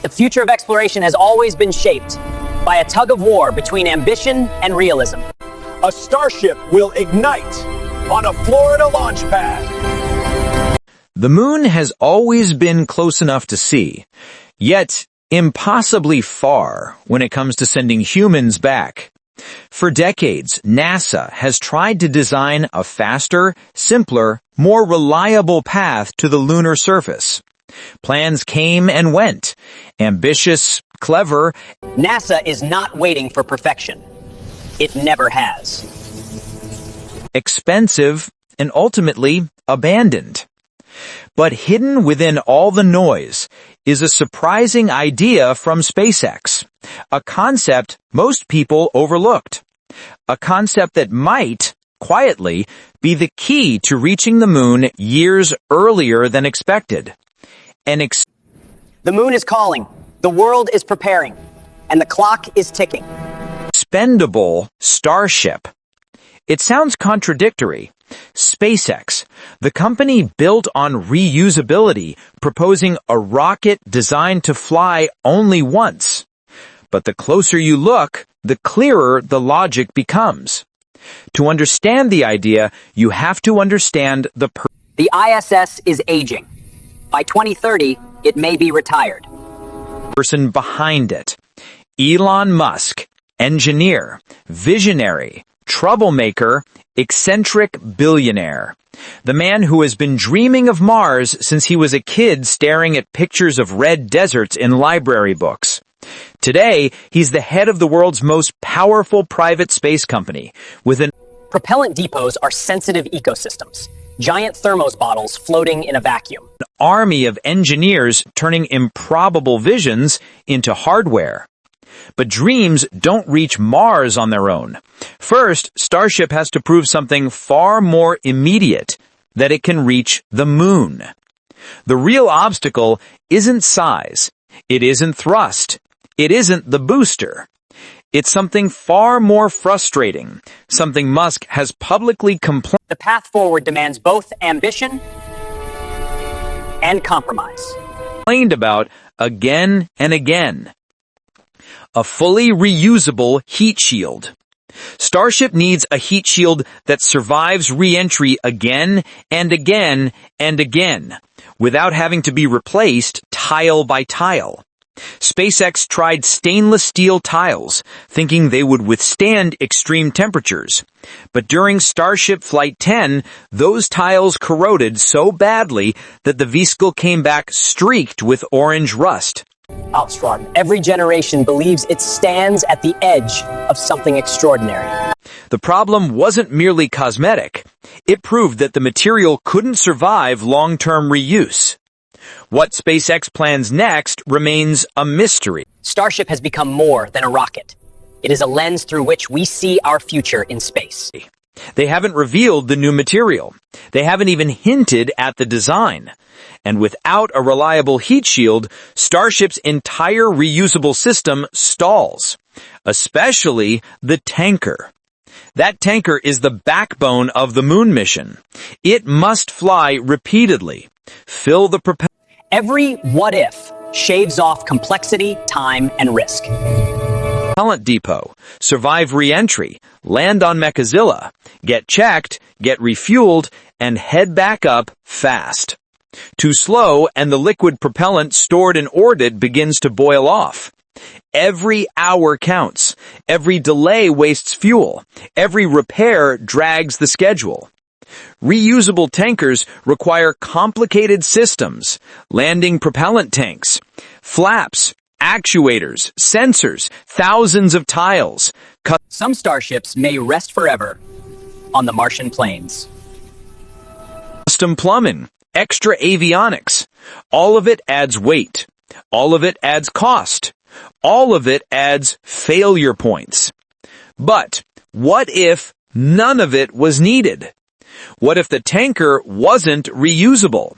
the future of exploration has always been shaped by a tug of war between ambition and realism. A Starship will ignite on a Florida launch pad. The moon has always been close enough to see, yet impossibly far when it comes to sending humans back. For decades, NASA has tried to design a faster, simpler, more reliable path to the lunar surface. Plans came and went. Ambitious, clever. NASA is not waiting for perfection. It never has. Expensive, and ultimately abandoned. But hidden within all the noise is a surprising idea from SpaceX, a concept most people overlooked, a concept that might, quietly, be the key to reaching the moon years earlier than expected. The moon is calling, the world is preparing, and the clock is ticking. Expendable Starship. It sounds contradictory. SpaceX, the company built on reusability, proposing a rocket designed to fly only once. But the closer you look, the clearer the logic becomes. To understand the idea, you have to understand the ISS is aging. By 2030, it may be retired. person behind it. Elon Musk, engineer, visionary, troublemaker, eccentric billionaire. The man who has been dreaming of Mars since he was a kid staring at pictures of red deserts in library books. Today, he's the head of the world's most powerful private space company, with an Propellant depots are sensitive ecosystems, giant thermos bottles floating in a vacuum. army of engineers turning improbable visions into hardware. But dreams don't reach Mars on their own. First, Starship has to prove something far more immediate, that it can reach the moon. The real obstacle isn't size, it isn't thrust, it isn't the booster. It's something far more frustrating, something Musk has publicly complained. The path forward demands both ambition and compromise. About again and again. A fully reusable heat shield. Starship needs a heat shield that survives re-entry again and again and again, without having to be replaced tile by tile. SpaceX tried stainless steel tiles, thinking they would withstand extreme temperatures. But during Starship Flight 10, those tiles corroded so badly that the vehicle came back streaked with orange rust. Every generation believes it stands at the edge of something extraordinary. The problem wasn't merely cosmetic. It proved that the material couldn't survive long-term reuse. What SpaceX plans next remains a mystery. Starship has become more than a rocket. It is a lens through which we see our future in space. They haven't revealed the new material. They haven't even hinted at the design. And without a reliable heat shield, Starship's entire reusable system stalls, especially the tanker. That tanker is the backbone of the moon mission. It must fly repeatedly, fill the propellant. Every what if shaves off complexity, time, and risk. Propellant depot, survive re-entry, land on Mechazilla, get checked, get refueled, and head back up fast. Too slow, and the liquid propellant stored in orbit begins to boil off. Every hour counts. Every delay wastes fuel. Every repair drags the schedule. Reusable tankers require complicated systems, landing propellant tanks, flaps, actuators, sensors, thousands of tiles. Some starships may rest forever on the Martian plains. Custom plumbing, extra avionics. All of it adds weight. All of it adds cost. All of it adds failure points. But what if none of it was needed? What if the tanker wasn't reusable?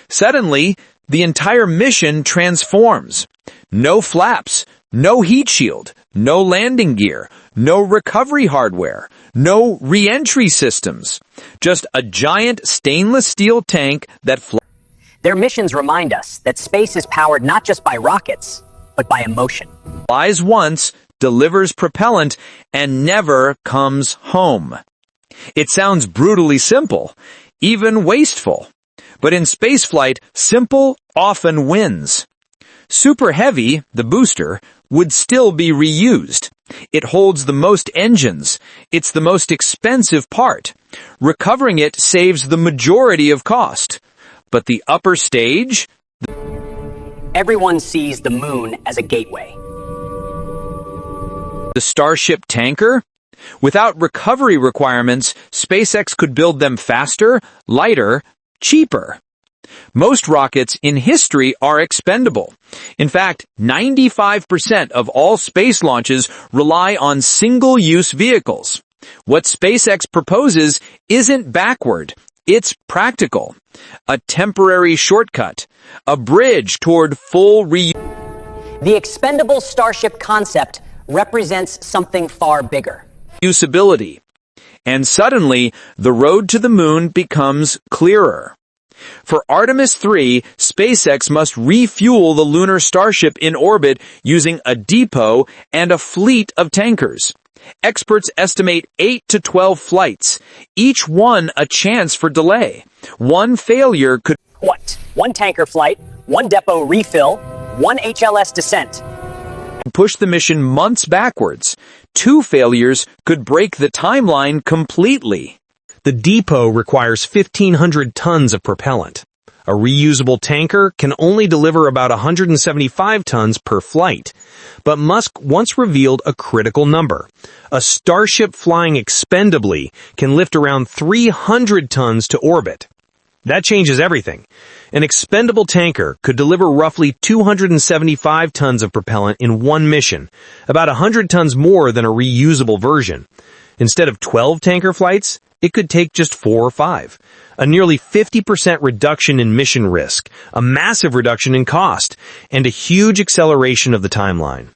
Suddenly, the entire mission transforms. No flaps, no heat shield, no landing gear, no recovery hardware, no re-entry systems. Just a giant stainless steel tank that Their missions remind us that space is powered not just by rockets, but by emotion. Flies once, delivers propellant, and never comes home. It sounds brutally simple, even wasteful. But in spaceflight, simple often wins. Super Heavy, the booster, would still be reused. It holds the most engines. It's the most expensive part. Recovering it saves the majority of cost. But the upper stage? Everyone sees the moon as a gateway. The Starship Tanker? Without recovery requirements, SpaceX could build them faster, lighter, cheaper. Most rockets in history are expendable. In fact, 95% of all space launches rely on single-use vehicles. What SpaceX proposes isn't backward, it's practical. A temporary shortcut. A bridge toward full reuse. The expendable Starship concept represents something far bigger. Usability. And suddenly, the road to the moon becomes clearer. For Artemis 3, SpaceX must refuel the lunar Starship in orbit using a depot and a fleet of tankers. Experts estimate 8 to 12 flights, each one a chance for delay. One failure could... What? One tanker flight, one depot refill, one HLS descent. push the mission months backwards. 2 failures could break the timeline completely. The depot requires 1,500 tons of propellant. A reusable tanker can only deliver about 175 tons per flight. But Musk once revealed a critical number. A Starship flying expendably can lift around 300 tons to orbit. That changes everything. An expendable tanker could deliver roughly 275 tons of propellant in one mission, about 100 tons more than a reusable version. Instead of 12 tanker flights, it could take just 4 or 5. A nearly 50% reduction in mission risk, a massive reduction in cost, and a huge acceleration of the timeline.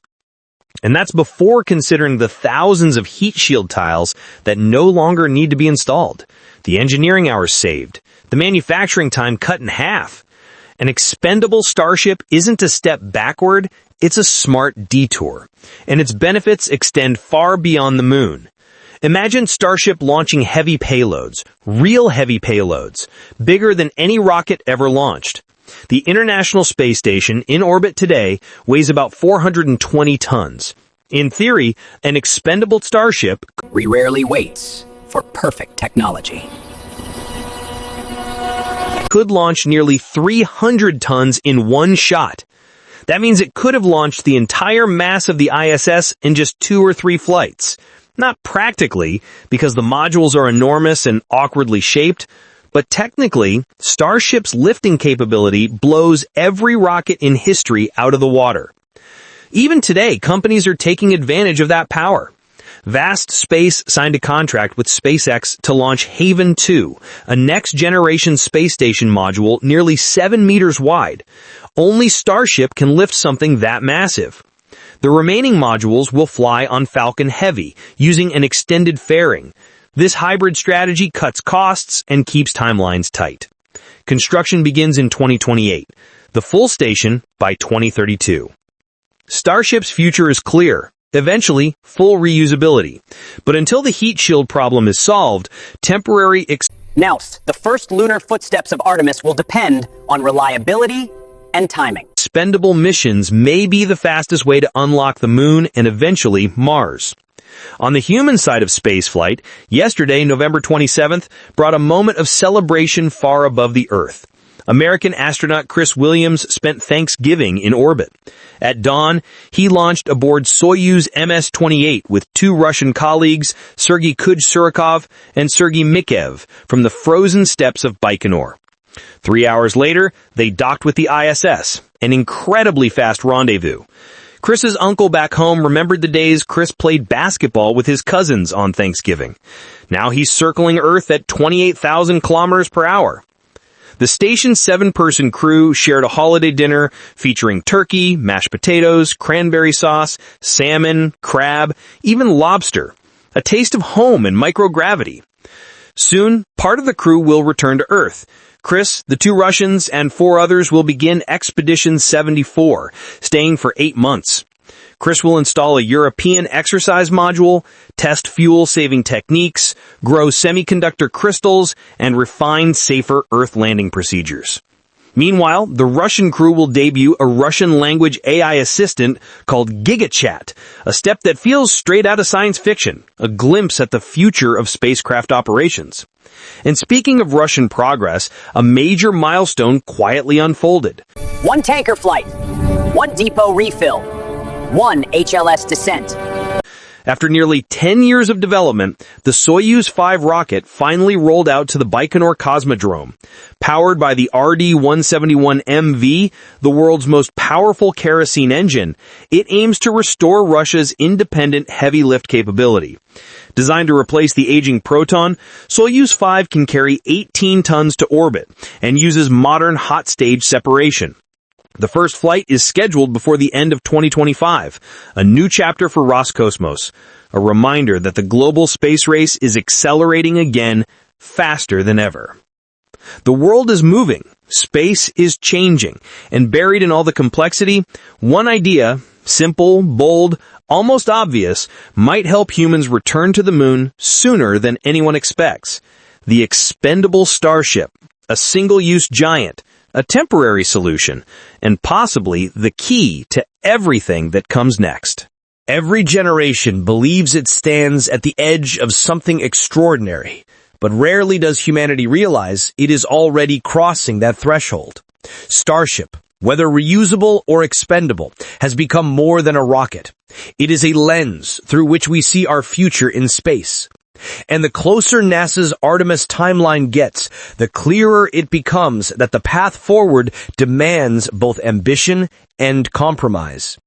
And that's before considering the thousands of heat shield tiles that no longer need to be installed, the engineering hours saved, the manufacturing time cut in half. An expendable Starship isn't a step backward, it's a smart detour, and its benefits extend far beyond the moon. Imagine Starship launching heavy payloads, real heavy payloads, bigger than any rocket ever launched. The International Space Station, in orbit today, weighs about 420 tons. In theory, an expendable Starship rarely waits for perfect technology. Could launch nearly 300 tons in one shot. That means it could have launched the entire mass of the ISS in just 2 or 3 flights. Not practically, because the modules are enormous and awkwardly shaped, but technically, Starship's lifting capability blows every rocket in history out of the water. Even today, companies are taking advantage of that power. Vast Space signed a contract with SpaceX to launch Haven 2, a next-generation space station module nearly 7 meters wide. Only Starship can lift something that massive. The remaining modules will fly on Falcon Heavy, using an extended fairing. This hybrid strategy cuts costs and keeps timelines tight. Construction begins in 2028, the full station by 2032. Starship's future is clear. Eventually, full reusability. But until the heat shield problem is solved, temporary Now, the first lunar footsteps of Artemis will depend on reliability and timing. expendable missions may be the fastest way to unlock the moon and eventually Mars. On the human side of spaceflight, yesterday, November 27th, brought a moment of celebration far above the Earth. American astronaut Chris Williams spent Thanksgiving in orbit. At dawn, he launched aboard Soyuz MS-28 with 2 Russian colleagues, Sergei Kuj-Surikov and Sergei Mikhev, from the frozen steppes of Baikonur. 3 hours later, they docked with the ISS, an incredibly fast rendezvous. Chris's uncle back home remembered the days Chris played basketball with his cousins on Thanksgiving. Now he's circling Earth at 28,000 kilometers per hour. The station's 7-person crew shared a holiday dinner featuring turkey, mashed potatoes, cranberry sauce, salmon, crab, even lobster. A taste of home and microgravity. Soon, part of the crew will return to Earth. Chris, the 2 Russians, and 4 others will begin Expedition 74, staying for 8 months. Chris will install a European exercise module, test fuel-saving techniques, grow semiconductor crystals, and refine safer Earth landing procedures. Meanwhile, the Russian crew will debut a Russian-language AI assistant called GigaChat, a step that feels straight out of science fiction, a glimpse at the future of spacecraft operations. And speaking of Russian progress, a major milestone quietly unfolded. 1 tanker flight, 1 depot refill, 1 HLS descent. After nearly 10 years of development, the Soyuz 5 rocket finally rolled out to the Baikonur Cosmodrome. Powered by the RD-171MV, the world's most powerful kerosene engine, it aims to restore Russia's independent heavy lift capability. Designed to replace the aging Proton, Soyuz 5 can carry 18 tons to orbit and uses modern hot stage separation. The first flight is scheduled before the end of 2025, a new chapter for Roscosmos, a reminder that the global space race is accelerating again, faster than ever. The world is moving, space is changing, and buried in all the complexity, one idea, simple, bold, almost obvious, might help humans return to the moon sooner than anyone expects. The expendable Starship, a single-use giant, a temporary solution, and possibly the key to everything that comes next. Every generation believes it stands at the edge of something extraordinary, but rarely does humanity realize it is already crossing that threshold. Starship, whether reusable or expendable, has become more than a rocket. It is a lens through which we see our future in space. And the closer NASA's Artemis timeline gets, the clearer it becomes that the path forward demands both ambition and compromise.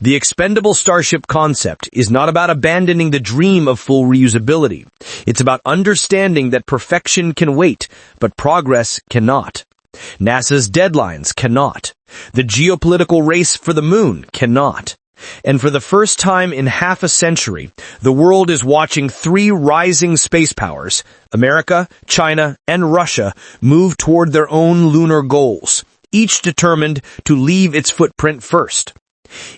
The expendable Starship concept is not about abandoning the dream of full reusability. It's about understanding that perfection can wait, but progress cannot. NASA's deadlines cannot. The geopolitical race for the moon cannot. And for the first time in half a century, the world is watching 3 rising space powers, America, China, and Russia, move toward their own lunar goals, each determined to leave its footprint first.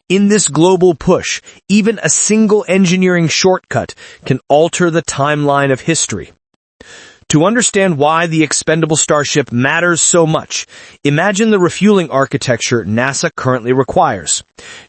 In this global push, even a single engineering shortcut can alter the timeline of history. To understand why the expendable Starship matters so much, imagine the refueling architecture NASA currently requires.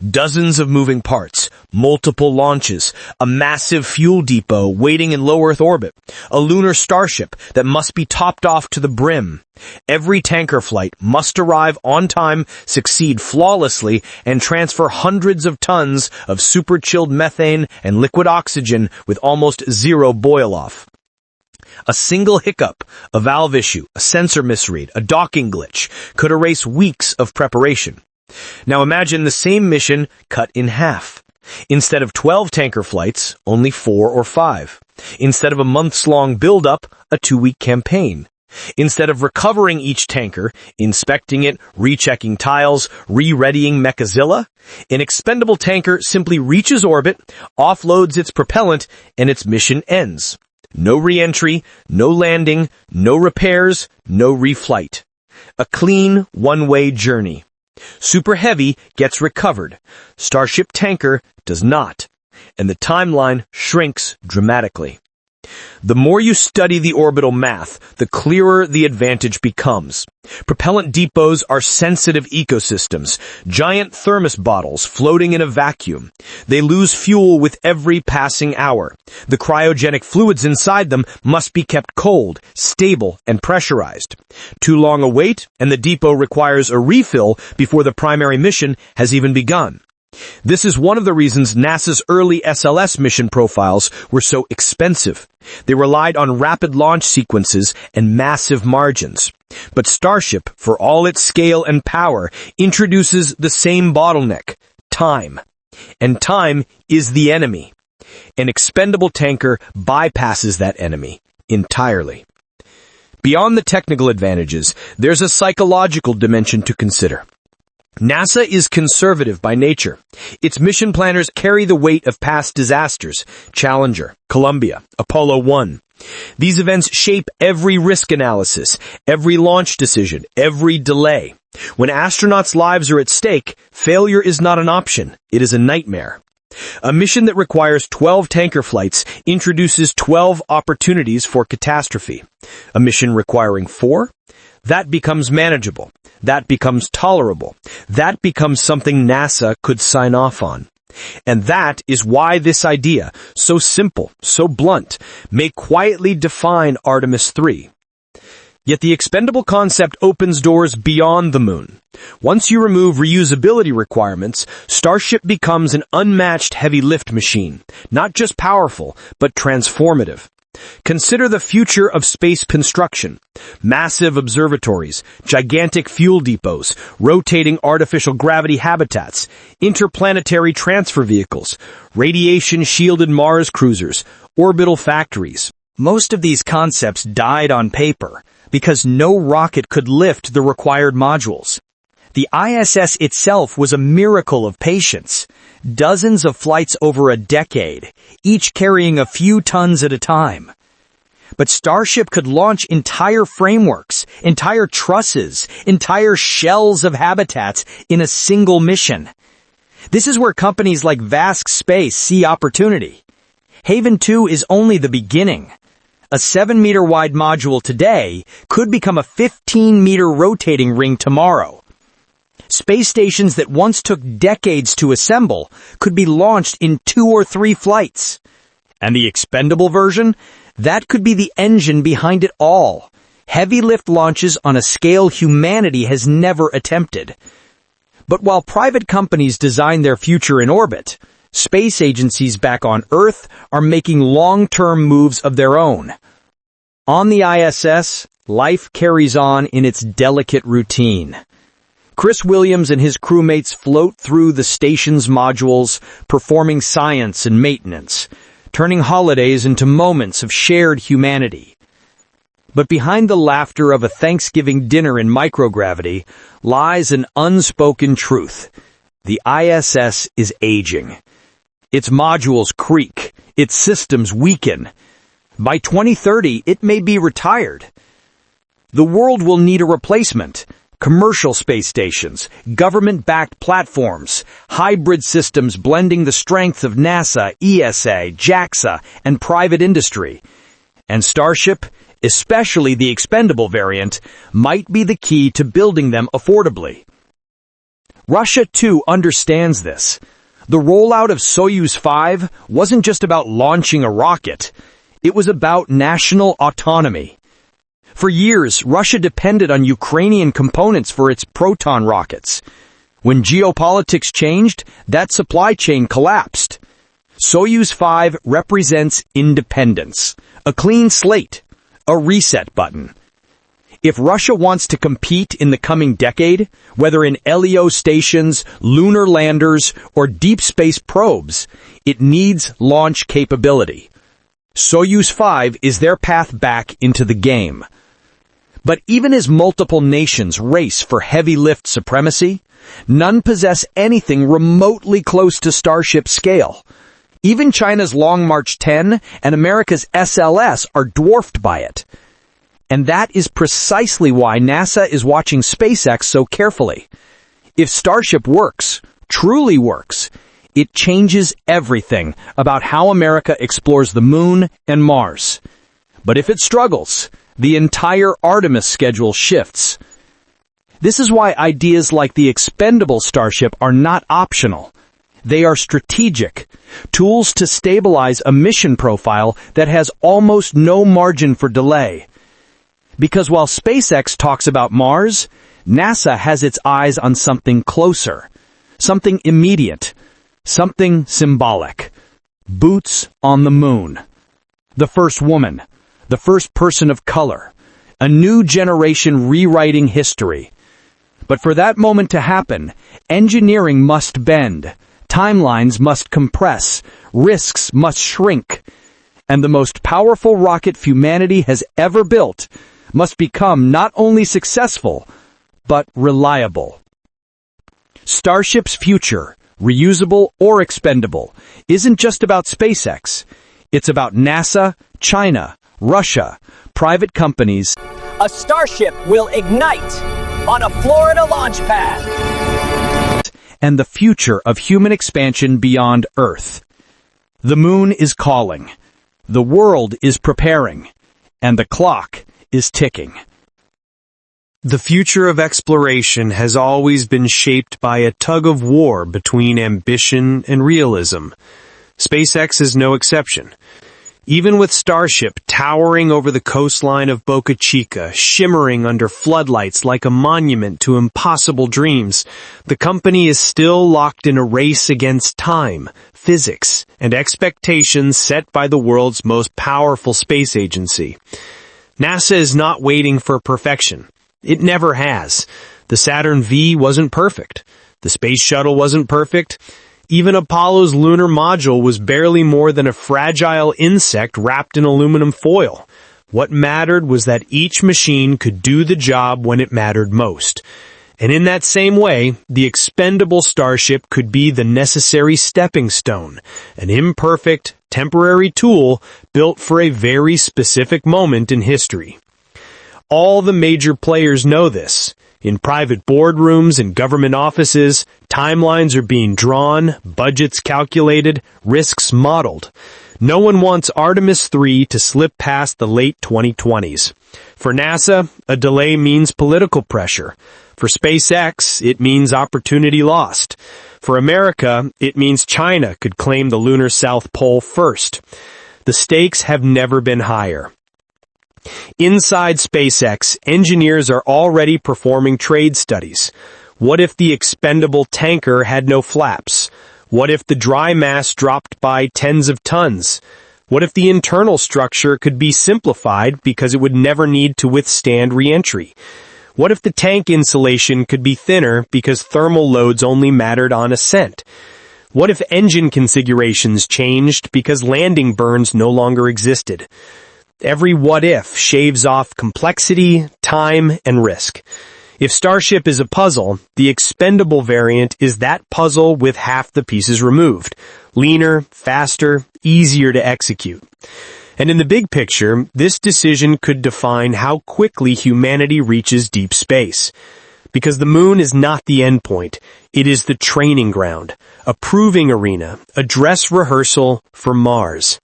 Dozens of moving parts, multiple launches, a massive fuel depot waiting in low Earth orbit, a lunar Starship that must be topped off to the brim. Every tanker flight must arrive on time, succeed flawlessly, and transfer hundreds of tons of super-chilled methane and liquid oxygen with almost zero boil-off. A single hiccup, a valve issue, a sensor misread, a docking glitch could erase weeks of preparation. Now imagine the same mission cut in half. Instead of 12 tanker flights, only 4 or 5. Instead of a months-long build-up, a 2-week campaign. Instead of recovering each tanker, inspecting it, rechecking tiles, re-readying Mechazilla, an expendable tanker simply reaches orbit, offloads its propellant, and its mission ends. No re-entry, no landing, no repairs, no reflight. A clean, one-way journey. Super Heavy gets recovered. Starship Tanker does not. And the timeline shrinks dramatically. The more you study the orbital math, the clearer the advantage becomes. Propellant depots are sensitive ecosystems, giant thermos bottles floating in a vacuum. They lose fuel with every passing hour. The cryogenic fluids inside them must be kept cold, stable, and pressurized. Too long a wait, and the depot requires a refill before the primary mission has even begun. This is one of the reasons NASA's early SLS mission profiles were so expensive. They relied on rapid launch sequences and massive margins. But Starship, for all its scale and power, introduces the same bottleneck: time. And time is the enemy. An expendable tanker bypasses that enemy entirely. Beyond the technical advantages, there's a psychological dimension to consider. NASA is conservative by nature. Its mission planners carry the weight of past disasters: Challenger, Columbia, Apollo 1. These events shape every risk analysis, every launch decision, every delay. When astronauts' lives are at stake, failure is not an option, it is a nightmare. A mission that requires 12 tanker flights introduces 12 opportunities for catastrophe. A mission requiring 4? That becomes manageable. That becomes tolerable. That becomes something NASA could sign off on. And that is why this idea, so simple, so blunt, may quietly define Artemis 3. Yet the expendable concept opens doors beyond the moon. Once you remove reusability requirements, Starship becomes an unmatched heavy lift machine, not just powerful, but transformative. Consider the future of space construction. Massive observatories, gigantic fuel depots, rotating artificial gravity habitats, interplanetary transfer vehicles, radiation-shielded Mars cruisers, orbital factories. Most of these concepts died on paper because no rocket could lift the required modules. The ISS itself was a miracle of patience. Dozens of flights over a decade, each carrying a few tons at a time. But Starship could launch entire frameworks, entire trusses, entire shells of habitats in a single mission. This is where companies like Vask Space see opportunity. Haven 2 is only the beginning. A 7-meter wide module today could become a 15-meter rotating ring tomorrow. Space stations that once took decades to assemble could be launched in 2 or 3 flights. And the expendable version? That could be the engine behind it all. Heavy lift launches on a scale humanity has never attempted. But while private companies design their future in orbit, space agencies back on Earth are making long-term moves of their own. On the ISS, life carries on in its delicate routine. Chris Williams and his crewmates float through the station's modules, performing science and maintenance, turning holidays into moments of shared humanity. But behind the laughter of a Thanksgiving dinner in microgravity lies an unspoken truth. The ISS is aging. Its modules creak, its systems weaken. By 2030, it may be retired. The world will need a replacement. Commercial space stations, government-backed platforms, hybrid systems blending the strength of NASA, ESA, JAXA, and private industry. And Starship, especially the expendable variant, might be the key to building them affordably. Russia, too, understands this. The rollout of Soyuz 5 wasn't just about launching a rocket. It was about national autonomy. For years, Russia depended on Ukrainian components for its Proton rockets. When geopolitics changed, that supply chain collapsed. Soyuz 5 represents independence, a clean slate, a reset button. If Russia wants to compete in the coming decade, whether in LEO stations, lunar landers, or deep space probes, it needs launch capability. Soyuz 5 is their path back into the game. But even as multiple nations race for heavy lift supremacy, none possess anything remotely close to Starship's scale. Even China's Long March 10 and America's SLS are dwarfed by it. And that is precisely why NASA is watching SpaceX so carefully. If Starship works, truly works, it changes everything about how America explores the moon and Mars. But if it struggles, the entire Artemis schedule shifts. This is why ideas like the expendable Starship are not optional. They are strategic, tools to stabilize a mission profile that has almost no margin for delay. Because while SpaceX talks about Mars, NASA has its eyes on something closer, something immediate, something symbolic. Boots on the moon. The first woman. The first person of color, a new generation rewriting history. But for that moment to happen, engineering must bend, timelines must compress, risks must shrink, and the most powerful rocket humanity has ever built must become not only successful, but reliable. Starship's future, reusable or expendable, isn't just about SpaceX. It's about NASA, China, Russia, private companies, A starship will ignite on a Florida launch pad. and the future of human expansion beyond Earth. The moon is calling. The world is preparing. And the clock is ticking. The future of exploration has always been shaped by a tug-of-war between ambition and realism. SpaceX is no exception. Even with Starship towering over the coastline of Boca Chica, shimmering under floodlights like a monument to impossible dreams, the company is still locked in a race against time, physics, and expectations set by the world's most powerful space agency. NASA is not waiting for perfection. It never has. The Saturn V wasn't perfect. The Space Shuttle wasn't perfect. Even Apollo's lunar module was barely more than a fragile insect wrapped in aluminum foil. What mattered was that each machine could do the job when it mattered most. And in that same way, the expendable Starship could be the necessary stepping stone, an imperfect, temporary tool built for a very specific moment in history. All the major players know this. In private boardrooms and government offices, timelines are being drawn, budgets calculated, risks modeled. No one wants Artemis 3 to slip past the late 2020s. For NASA, a delay means political pressure. For SpaceX, it means opportunity lost. For America, it means China could claim the lunar South Pole first. The stakes have never been higher. Inside SpaceX, engineers are already performing trade studies. What if the expendable tanker had no flaps? What if the dry mass dropped by tens of tons? What if the internal structure could be simplified because it would never need to withstand re-entry? What if the tank insulation could be thinner because thermal loads only mattered on ascent? What if engine configurations changed because landing burns no longer existed? Every what if shaves off complexity, time, and risk. If Starship is a puzzle, the expendable variant is that puzzle with half the pieces removed. Leaner, faster, easier to execute. And in the big picture, this decision could define how quickly humanity reaches deep space. Because the moon is not the endpoint, it is the training ground, a proving arena, a dress rehearsal for Mars.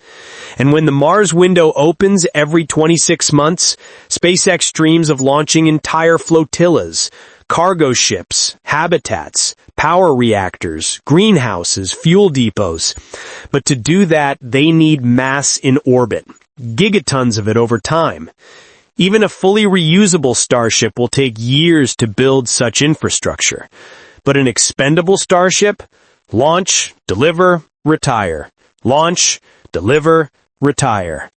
And when the Mars window opens every 26 months, SpaceX dreams of launching entire flotillas, cargo ships, habitats, power reactors, greenhouses, fuel depots. But to do that, they need mass in orbit, gigatons of it over time. Even a fully reusable Starship will take years to build such infrastructure. But an expendable Starship? Launch, deliver, retire. Launch, deliver, retire.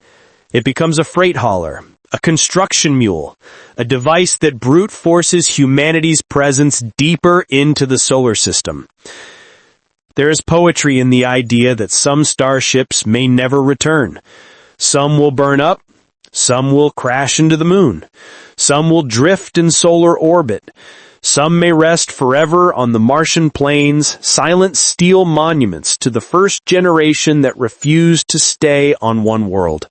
It becomes a freight hauler, a construction mule, a device that brute forces humanity's presence deeper into the solar system. There is poetry in the idea that some starships may never return. Some will burn up. Some will crash into the moon. Some will drift in solar orbit. Some may rest forever on the Martian plains, silent steel monuments to the first generation that refused to stay on one world.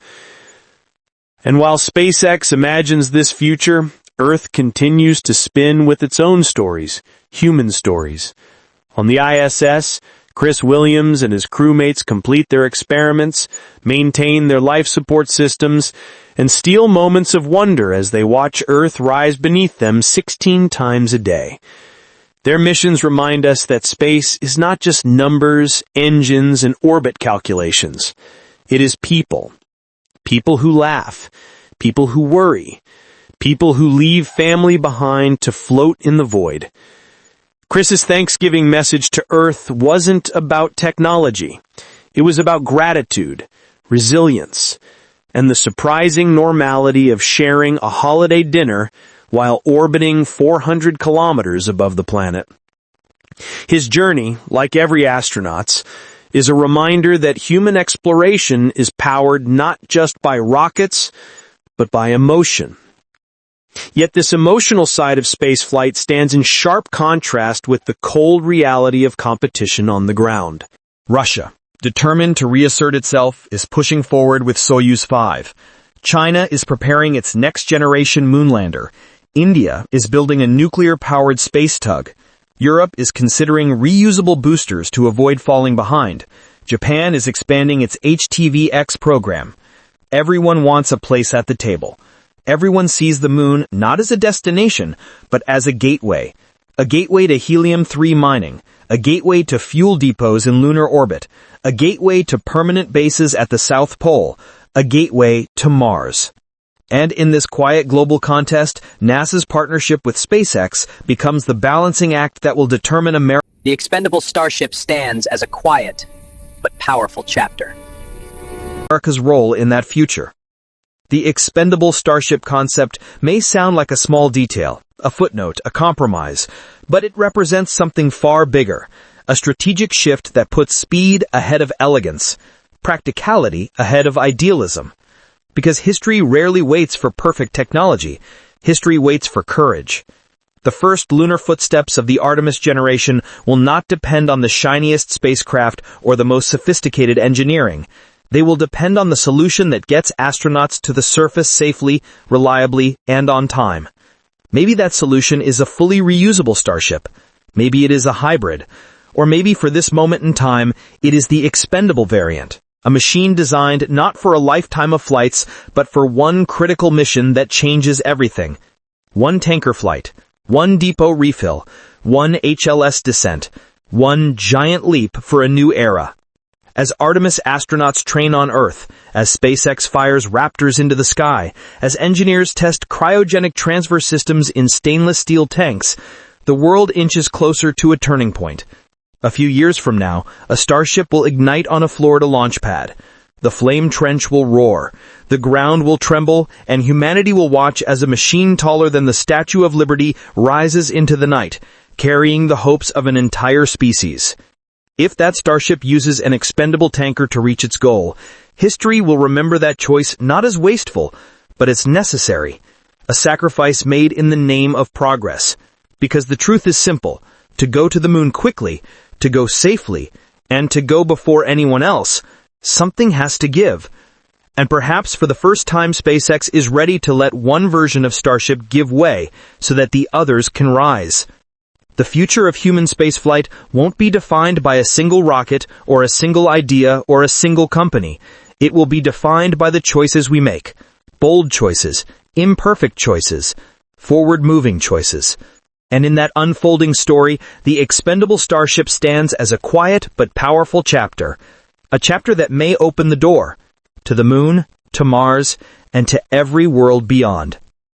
And while SpaceX imagines this future, Earth continues to spin with its own stories, human stories. On the ISS, Chris Williams and his crewmates complete their experiments, maintain their life support systems, and steal moments of wonder as they watch Earth rise beneath them 16 times a day. Their missions remind us that space is not just numbers, engines, and orbit calculations. It is people. People who laugh. People who worry. People who leave family behind to float in the void. Chris's Thanksgiving message to Earth wasn't about technology. It was about gratitude, resilience, and the surprising normality of sharing a holiday dinner while orbiting 400 kilometers above the planet. His journey, like every astronaut's, is a reminder that human exploration is powered not just by rockets, but by emotion. Yet this emotional side of spaceflight stands in sharp contrast with the cold reality of competition on the ground. Russia, determined to reassert itself, is pushing forward with Soyuz 5. China is preparing its next-generation moonlander. India is building a nuclear-powered space tug. Europe is considering reusable boosters to avoid falling behind. Japan is expanding its HTV-X program. Everyone wants a place at the table. Everyone sees the moon not as a destination, but as a gateway to helium-3 mining, a gateway to fuel depots in lunar orbit, a gateway to permanent bases at the South Pole, a gateway to Mars. And in this quiet global contest, NASA's partnership with SpaceX becomes the balancing act that will determine America's The expendable Starship stands as a quiet but powerful chapter. role in that future. The expendable Starship concept may sound like a small detail, a footnote, a compromise, but it represents something far bigger, a strategic shift that puts speed ahead of elegance, practicality ahead of idealism. Because history rarely waits for perfect technology, history waits for courage. The first lunar footsteps of the Artemis generation will not depend on the shiniest spacecraft or the most sophisticated engineering. They will depend on the solution that gets astronauts to the surface safely, reliably, and on time. Maybe that solution is a fully reusable Starship. Maybe it is a hybrid. Or maybe for this moment in time, it is the expendable variant. A machine designed not for a lifetime of flights, but for one critical mission that changes everything. One tanker flight, one depot refill, one HLS descent, one giant leap for a new era. As Artemis astronauts train on Earth, as SpaceX fires Raptors into the sky, as engineers test cryogenic transfer systems in stainless steel tanks, the world inches closer to a turning point. A few years from now, a Starship will ignite on a Florida launch pad. The flame trench will roar, the ground will tremble, and humanity will watch as a machine taller than the Statue of Liberty rises into the night, carrying the hopes of an entire species. If that Starship uses an expendable tanker to reach its goal, history will remember that choice not as wasteful, but as necessary. A sacrifice made in the name of progress. Because the truth is simple: to go to the moon quickly, to go safely, and to go before anyone else, something has to give. And perhaps for the first time, SpaceX is ready to let one version of Starship give way so that the others can rise. The future of human spaceflight won't be defined by a single rocket or a single idea or a single company. It will be defined by the choices we make. Bold choices, imperfect choices, forward-moving choices. And in that unfolding story, the expendable Starship stands as a quiet but powerful chapter. A chapter that may open the door to the moon, to Mars, and to every world beyond.